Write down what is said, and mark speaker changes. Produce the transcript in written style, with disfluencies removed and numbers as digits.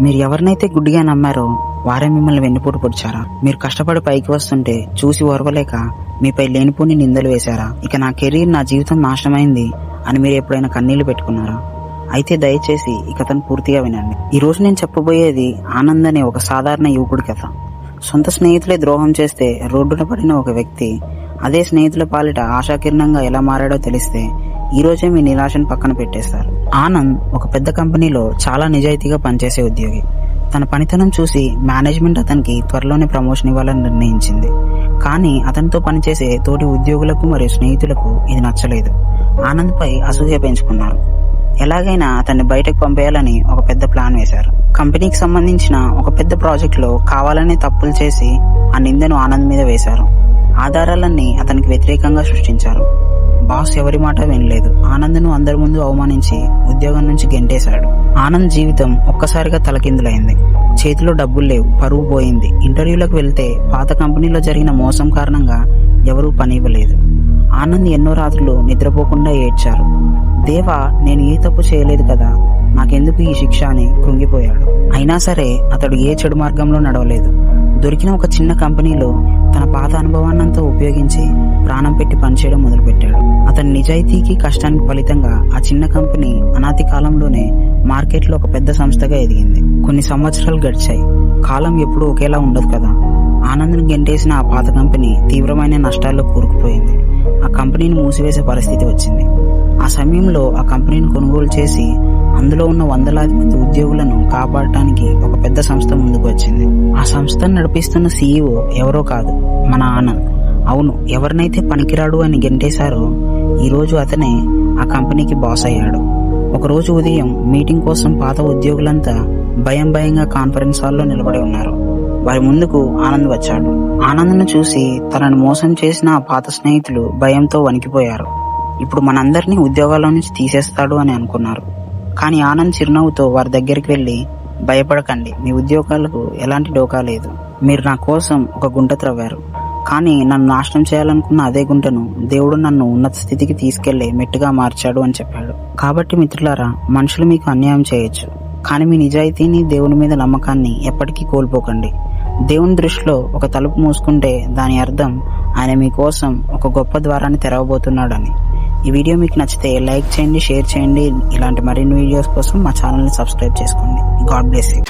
Speaker 1: మీరు ఎవరినైతే గుడ్డిగా నమ్మారో వారే మిమ్మల్ని వెన్నుపోటు పొడిచారా? మీరు కష్టపడి పైకి వస్తుంటే చూసి ఓర్వలేక మీపై లేనిపోని నిందలు వేశారా? ఇక నా కెరీర్, నా జీవితం నాశనమైంది అని మీరు ఎప్పుడైనా కన్నీళ్లు పెట్టుకున్నారా? అయితే దయచేసి ఈ కథను పూర్తిగా వినండి. ఈ రోజు నేను చెప్పబోయేది ఆనంద్ అనే ఒక సాధారణ యువకుడి కథ. సొంత స్నేహితులే ద్రోహం చేస్తే రోడ్డున పడిన ఒక వ్యక్తి అదే స్నేహితుల పాలిట ఆశాకిరణంగా ఎలా మారాడో తెలిస్తే ఈ రోజే మీ నిరాశను పక్కన పెట్టేస్తారు. ఆనంద్ ఒక పెద్ద కంపెనీలో చాలా నిజాయితీగా పనిచేసే ఉద్యోగి. తన పనితనం చూసి మేనేజ్మెంట్ అతనికి త్వరలోనే ప్రమోషన్ ఇవ్వాలని నిర్ణయించింది. కానీ అతనితో పనిచేసే తోటి ఉద్యోగులకు మరియు స్నేహితులకు ఇది నచ్చలేదు. ఆనంద్ పై అసూయ పెంచుకున్నారు. ఎలాగైనా అతన్ని బయటకు పంపేయాలని ఒక పెద్ద ప్లాన్ వేశారు. కంపెనీకి సంబంధించిన ఒక పెద్ద ప్రాజెక్ట్ లో కావాలనే తప్పులు చేసి ఆ నిందను ఆనంద్ మీద వేశారు. ఆధారాలన్నీ అతనికి వ్యతిరేకంగా సృష్టించారు. బాస్ ఎవరి మాట వినలేదు. ఆనంద్ను అందరి ముందు అవమానించి ఉద్యోగం నుంచి గెంటేశాడు. ఆనంద్ జీవితం ఒక్కసారిగా తలకిందులైంది. చేతిలో డబ్బులు లేవు, పరువు పోయింది. ఇంటర్వ్యూలకు వెళ్తే పాత కంపెనీలో జరిగిన మోసం కారణంగా ఎవరూ పని ఇవ్వలేదు. ఆనంద్ ఎన్నో రాత్రులు నిద్రపోకుండా ఏడ్చారు. దేవా, నేను ఏ తప్పు చేయలేదు కదా, నాకెందుకు ఈ శిక్ష అని కృంగిపోయాడు. అయినా సరే అతడు ఏ చెడు మార్గంలో నడవలేదు. దొరికిన ఒక చిన్న కంపెనీలో తన పాత అనుభవాన్నంతా ఉపయోగించి ప్రాణం పెట్టి పనిచేయడం మొదలుపెట్టాడు. అతని నిజాయితీకి కష్టానికి ఫలితంగా ఆ చిన్న కంపెనీ అనాది కాలంలోనే మార్కెట్లో ఒక పెద్ద సంస్థగా ఎదిగింది. కొన్ని సంవత్సరాలు గడిచాయి. కాలం ఎప్పుడూ ఒకేలా ఉండదు కదా. ఆనంద్ను గెంటేసిన ఆ పాత కంపెనీ తీవ్రమైన నష్టాల్లో కూరుకుపోయింది. ఆ కంపెనీని మూసివేసే పరిస్థితి వచ్చింది. ఆ సమయంలో ఆ కంపెనీని కొనుగోలు చేసి అందులో ఉన్న వందలాది మంది ఉద్యోగులను కాపాడటానికి ఒక పెద్ద సంస్థ ముందుకు వచ్చింది. ఆ సంస్థను నడిపిస్తున్న సీఈఓ ఎవరో కాదు, మన ఆనంద్. అవును, ఎవరినైతే పనికిరాడు అని గెంటేశారో ఈ రోజు అతనే ఆ కంపెనీకి బాస్ అయ్యాడు. ఒకరోజు ఉదయం మీటింగ్ కోసం పాత ఉద్యోగులంతా భయంగా కాన్ఫరెన్స్ హాల్లో నిలబడి ఉన్నారు. వారి ముందుకు ఆనంద్ వచ్చాడు. ఆనంద్ను చూసి తనను మోసం చేసిన ఆ పాత స్నేహితులు భయంతో వణికిపోయారు. ఇప్పుడు మనందరినీ ఉద్యోగాల నుంచి తీసేస్తాడు అని అనుకున్నారు. కానీ ఆనంద్ చిరునవ్వుతో వారి దగ్గరికి వెళ్లి, భయపడకండి, మీ ఉద్యోగాలకు ఎలాంటి డోకా లేదు. మీరు నా కోసం ఒక గుంట త్రవ్వారు, కానీ నన్ను నాశనం చేయాలనుకున్న అదే గుంటను దేవుడు నన్ను ఉన్నత స్థితికి తీసుకెళ్లి మెట్టుగా మార్చాడు అని చెప్పాడు. కాబట్టి మిత్రులారా, మనుషులు మీకు అన్యాయం చేయొచ్చు, కానీ మీ నిజాయితీని, దేవుని మీద నమ్మకాన్ని ఎప్పటికీ కోల్పోకండి. దేవుని దృష్టిలో ఒక తలుపు మూసుకుంటే దాని అర్థం ఆయన మీకోసం ఒక గొప్ప ద్వారాన్ని తెరవబోతున్నాడని. ఈ వీడియో మీకు నచ్చితే లైక్ చేయండి, షేర్ చేయండి. ఇలాంటి మరిన్ని వీడియోస్ కోసం మా ఛానల్ని సబ్స్క్రైబ్ చేసుకోండి. God bless you.